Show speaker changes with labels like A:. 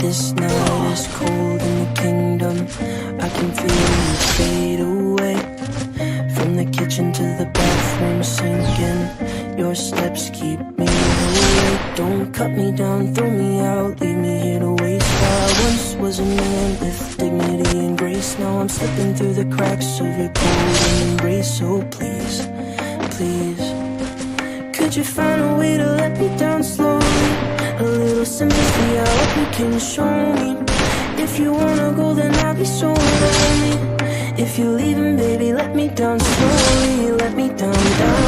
A: This night is cold in the kingdom. I can feel you fade away. From the kitchen to the bathroom sinking. Your steps keep me awake. Don't cut me down, throw me out, leave me here to waste. I once was a man with dignity and grace. Now I'm slipping through the cracks of your cold embrace. So please, please, could you find a way to let me down slowly? A little sympathy, I hope you can show me. If you wanna go, then I'll be so lonely. If you're leaving, baby, let me down slowly. Let me down, down.